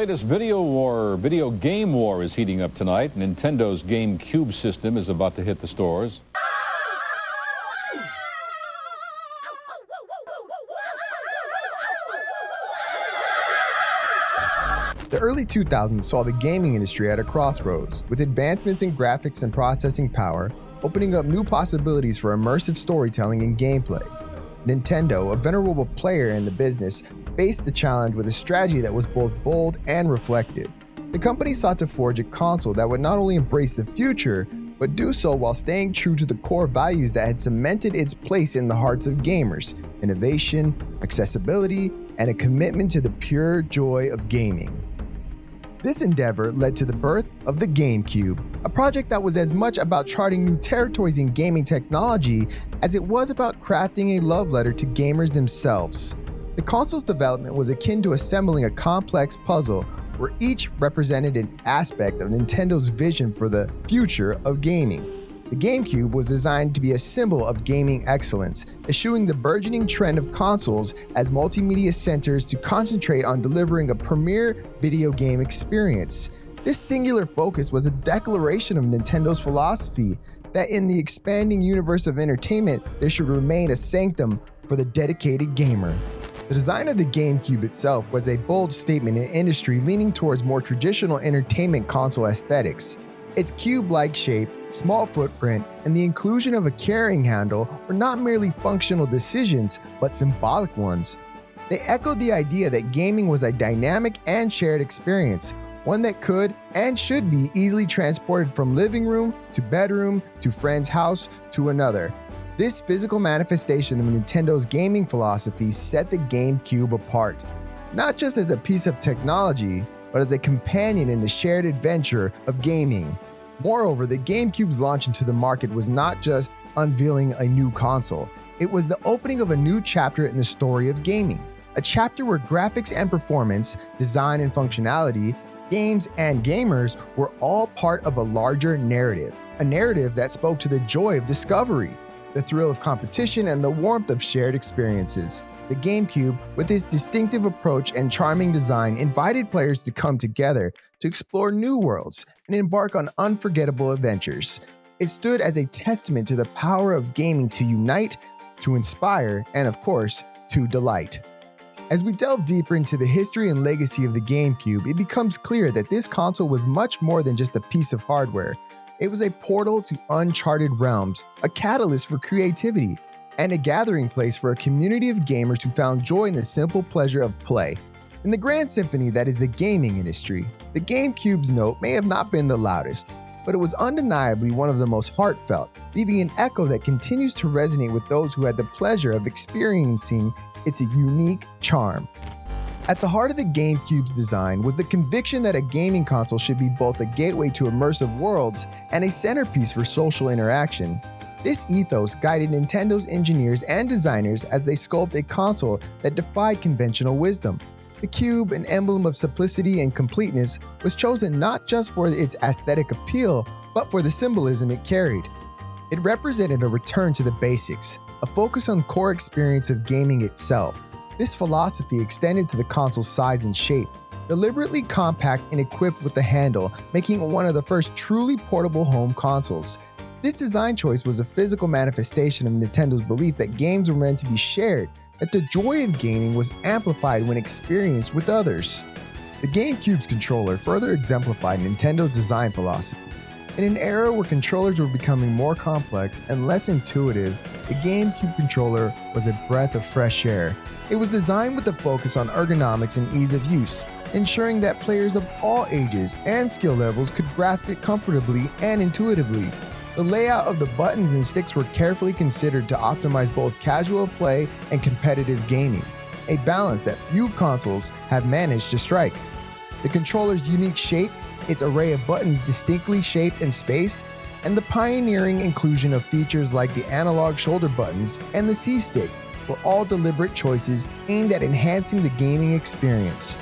latest video game war is heating up tonight. Nintendo's GameCube system is about to hit the stores. The early 2000s saw the gaming industry at a crossroads, with advancements in graphics and processing power opening up new possibilities for immersive storytelling and gameplay. Nintendo, a venerable player in the business, faced the challenge with a strategy that was both bold and reflective. The company sought to forge a console that would not only embrace the future, but do so while staying true to the core values that had cemented its place in the hearts of gamers: innovation, accessibility, and a commitment to the pure joy of gaming. This endeavor led to the birth of the GameCube, a project that was as much about charting new territories in gaming technology as it was about crafting a love letter to gamers themselves. The console's development was akin to assembling a complex puzzle where each represented an aspect of Nintendo's vision for the future of gaming. The GameCube was designed to be a symbol of gaming excellence, eschewing the burgeoning trend of consoles as multimedia centers to concentrate on delivering a premier video game experience. This singular focus was a declaration of Nintendo's philosophy that in the expanding universe of entertainment, there should remain a sanctum for the dedicated gamer. The design of the GameCube itself was a bold statement in an industry leaning towards more traditional entertainment console aesthetics. Its cube-like shape, small footprint, and the inclusion of a carrying handle were not merely functional decisions, but symbolic ones. They echoed the idea that gaming was a dynamic and shared experience, one that could and should be easily transported from living room to bedroom to friend's house to another. This physical manifestation of Nintendo's gaming philosophy set the GameCube apart, not just as a piece of technology, but as a companion in the shared adventure of gaming. Moreover, the GameCube's launch into the market was not just unveiling a new console, it was the opening of a new chapter in the story of gaming. A chapter where graphics and performance, design and functionality, games and gamers were all part of a larger narrative. A narrative that spoke to the joy of discovery, the thrill of competition, and the warmth of shared experiences. The GameCube, with its distinctive approach and charming design, invited players to come together to explore new worlds and embark on unforgettable adventures. It stood as a testament to the power of gaming to unite, to inspire, and of course, to delight. As we delve deeper into the history and legacy of the GameCube, it becomes clear that this console was much more than just a piece of hardware. It was a portal to uncharted realms, a catalyst for creativity, and a gathering place for a community of gamers who found joy in the simple pleasure of play. In the grand symphony that is the gaming industry, the GameCube's note may have not been the loudest, but it was undeniably one of the most heartfelt, leaving an echo that continues to resonate with those who had the pleasure of experiencing its unique charm. At the heart of the GameCube's design was the conviction that a gaming console should be both a gateway to immersive worlds and a centerpiece for social interaction. This ethos guided Nintendo's engineers and designers as they sculpted a console that defied conventional wisdom. The Cube, an emblem of simplicity and completeness, was chosen not just for its aesthetic appeal, but for the symbolism it carried. It represented a return to the basics, a focus on the core experience of gaming itself. This philosophy extended to the console's size and shape, deliberately compact and equipped with the handle, making it one of the first truly portable home consoles. This design choice was a physical manifestation of Nintendo's belief that games were meant to be shared, that the joy of gaming was amplified when experienced with others. The GameCube's controller further exemplified Nintendo's design philosophy. In an era where controllers were becoming more complex and less intuitive, the GameCube controller was a breath of fresh air. It was designed with a focus on ergonomics and ease of use, ensuring that players of all ages and skill levels could grasp it comfortably and intuitively. The layout of the buttons and sticks were carefully considered to optimize both casual play and competitive gaming, a balance that few consoles have managed to strike. The controller's unique shape, its array of buttons distinctly shaped and spaced, and the pioneering inclusion of features like the analog shoulder buttons and the C-stick were all deliberate choices aimed at enhancing the gaming experience.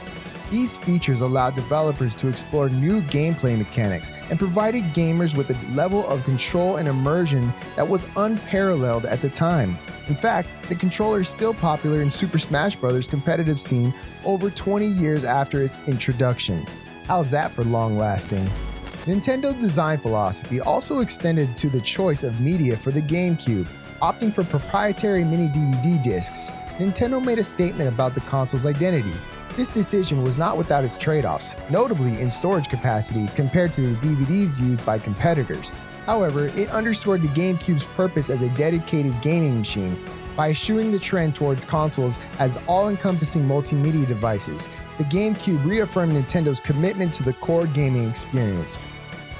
These features allowed developers to explore new gameplay mechanics and provided gamers with a level of control and immersion that was unparalleled at the time. In fact, the controller is still popular in Super Smash Bros. Competitive scene over 20 years after its introduction. How's that for long-lasting? Nintendo's design philosophy also extended to the choice of media for the GameCube. Opting for proprietary mini DVD discs, Nintendo made a statement about the console's identity. This decision was not without its trade-offs, notably in storage capacity compared to the DVDs used by competitors. However, it underscored the GameCube's purpose as a dedicated gaming machine by eschewing the trend towards consoles as all-encompassing multimedia devices. The GameCube reaffirmed Nintendo's commitment to the core gaming experience.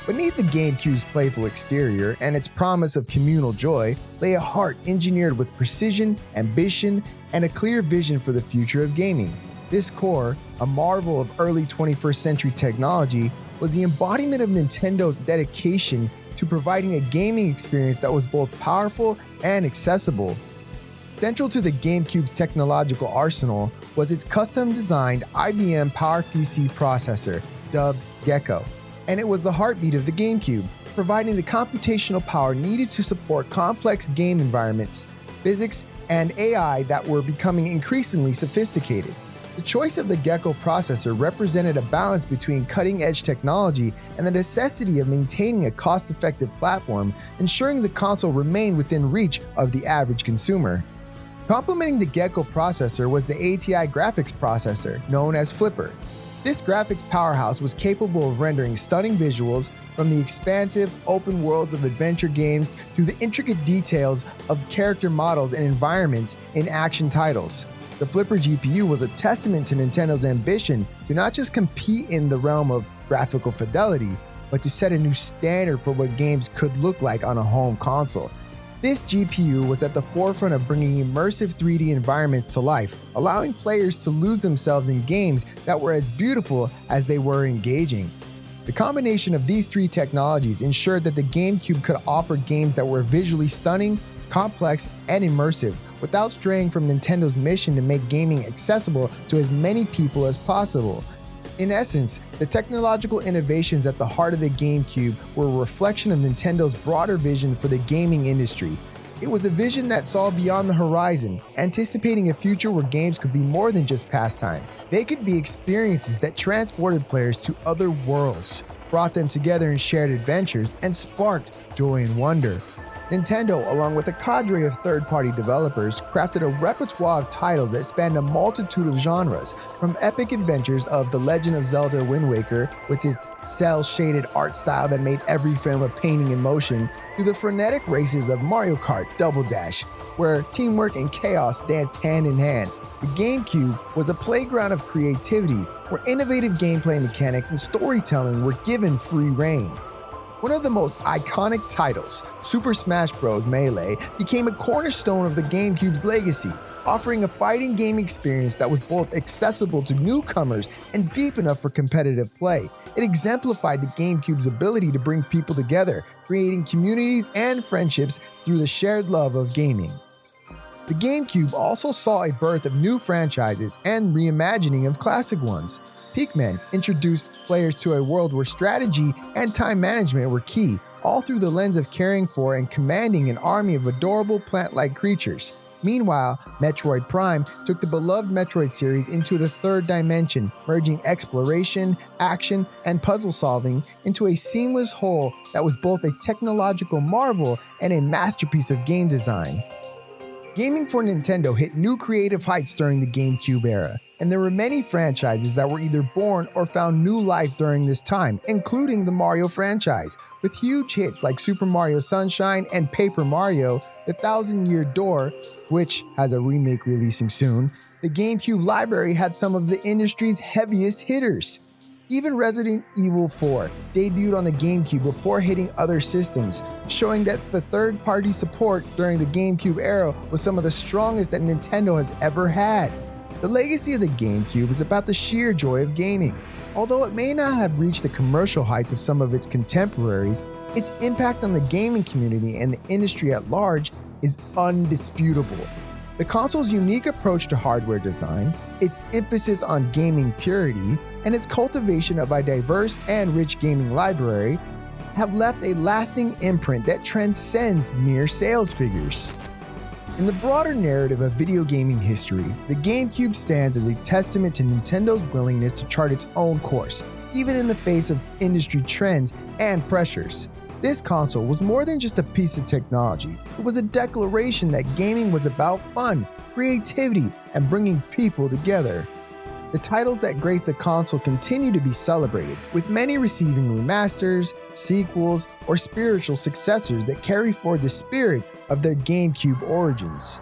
Beneath the GameCube's playful exterior and its promise of communal joy lay a heart engineered with precision, ambition, and a clear vision for the future of gaming. This core, a marvel of early 21st century technology, was the embodiment of Nintendo's dedication to providing a gaming experience that was both powerful and accessible. Central to the GameCube's technological arsenal was its custom-designed IBM PowerPC processor, dubbed Gecko, and it was the heartbeat of the GameCube, providing the computational power needed to support complex game environments, physics, and AI that were becoming increasingly sophisticated. The choice of the Gecko processor represented a balance between cutting-edge technology and the necessity of maintaining a cost-effective platform, ensuring the console remained within reach of the average consumer. Complementing the Gecko processor was the ATI graphics processor, known as Flipper. This graphics powerhouse was capable of rendering stunning visuals, from the expansive open worlds of adventure games to the intricate details of character models and environments in action titles. The Flipper GPU was a testament to Nintendo's ambition to not just compete in the realm of graphical fidelity, but to set a new standard for what games could look like on a home console. This GPU was at the forefront of bringing immersive 3D environments to life, allowing players to lose themselves in games that were as beautiful as they were engaging. The combination of these three technologies ensured that the GameCube could offer games that were visually stunning, complex, and immersive, without straying from Nintendo's mission to make gaming accessible to as many people as possible. In essence, the technological innovations at the heart of the GameCube were a reflection of Nintendo's broader vision for the gaming industry. It was a vision that saw beyond the horizon, anticipating a future where games could be more than just pastime. They could be experiences that transported players to other worlds, brought them together in shared adventures, and sparked joy and wonder. Nintendo, along with a cadre of third-party developers, crafted a repertoire of titles that spanned a multitude of genres, from epic adventures of The Legend of Zelda: Wind Waker, with its cel-shaded art style that made every frame a painting in motion, to the frenetic races of Mario Kart Double Dash, where teamwork and chaos danced hand in hand. The GameCube was a playground of creativity, where innovative gameplay mechanics and storytelling were given free rein. One of the most iconic titles, Super Smash Bros. Melee, became a cornerstone of the GameCube's legacy, offering a fighting game experience that was both accessible to newcomers and deep enough for competitive play. It exemplified the GameCube's ability to bring people together, creating communities and friendships through the shared love of gaming. The GameCube also saw a birth of new franchises and reimagining of classic ones. Pikmin introduced players to a world where strategy and time management were key, all through the lens of caring for and commanding an army of adorable plant-like creatures. Meanwhile, Metroid Prime took the beloved Metroid series into the third dimension, merging exploration, action, and puzzle solving into a seamless whole that was both a technological marvel and a masterpiece of game design. Gaming for Nintendo hit new creative heights during the GameCube era, and there were many franchises that were either born or found new life during this time, including the Mario franchise, with huge hits like Super Mario Sunshine and Paper Mario, The Thousand-Year Door, which has a remake releasing soon. The GameCube library had some of the industry's heaviest hitters. Even Resident Evil 4 debuted on the GameCube before hitting other systems, showing that the third-party support during the GameCube era was some of the strongest that Nintendo has ever had. The legacy of the GameCube is about the sheer joy of gaming. Although it may not have reached the commercial heights of some of its contemporaries, its impact on the gaming community and the industry at large is undisputable. The console's unique approach to hardware design, its emphasis on gaming purity, and its cultivation of a diverse and rich gaming library have left a lasting imprint that transcends mere sales figures. In the broader narrative of video gaming history, the GameCube stands as a testament to Nintendo's willingness to chart its own course, even in the face of industry trends and pressures. This console was more than just a piece of technology. It was a declaration that gaming was about fun, creativity, and bringing people together. The titles that grace the console continue to be celebrated, with many receiving remasters, sequels, or spiritual successors that carry forward the spirit of their GameCube origins.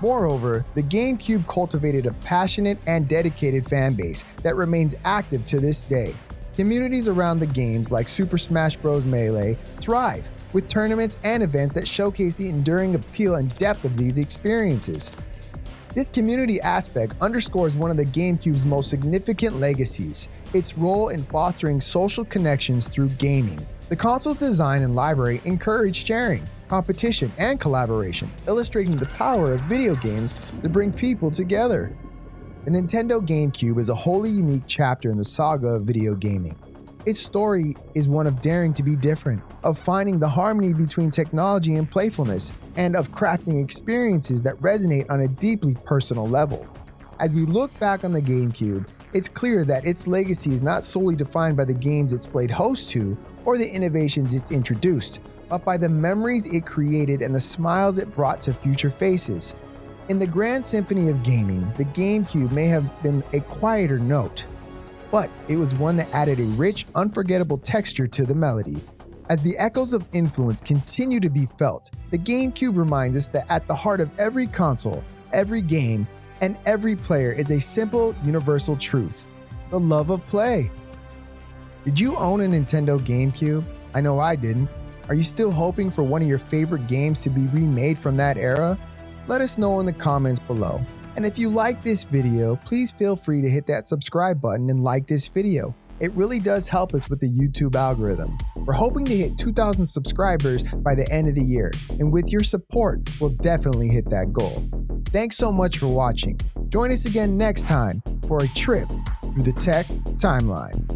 Moreover, the GameCube cultivated a passionate and dedicated fan base that remains active to this day. Communities around the games like Super Smash Bros. Melee thrive, with tournaments and events that showcase the enduring appeal and depth of these experiences. This community aspect underscores one of the GameCube's most significant legacies, its role in fostering social connections through gaming. The console's design and library encourage sharing, competition, and collaboration, illustrating the power of video games to bring people together. The Nintendo GameCube is a wholly unique chapter in the saga of video gaming. Its story is one of daring to be different, of finding the harmony between technology and playfulness, and of crafting experiences that resonate on a deeply personal level. As we look back on the GameCube, it's clear that its legacy is not solely defined by the games it's played host to or the innovations it's introduced, but by the memories it created and the smiles it brought to future faces. In the grand symphony of gaming, the GameCube may have been a quieter note, but it was one that added a rich, unforgettable texture to the melody. As the echoes of influence continue to be felt, the GameCube reminds us that at the heart of every console, every game, and every player is a simple, universal truth: the love of play. Did you own a Nintendo GameCube? I know I didn't. Are you still hoping for one of your favorite games to be remade from that era? Let us know in the comments below. And if you like this video, please feel free to hit that subscribe button and like this video. It really does help us with the YouTube algorithm. We're hoping to hit 2,000 subscribers by the end of the year, and with your support, we'll definitely hit that goal. Thanks so much for watching. Join us again next time for a trip through the tech timeline.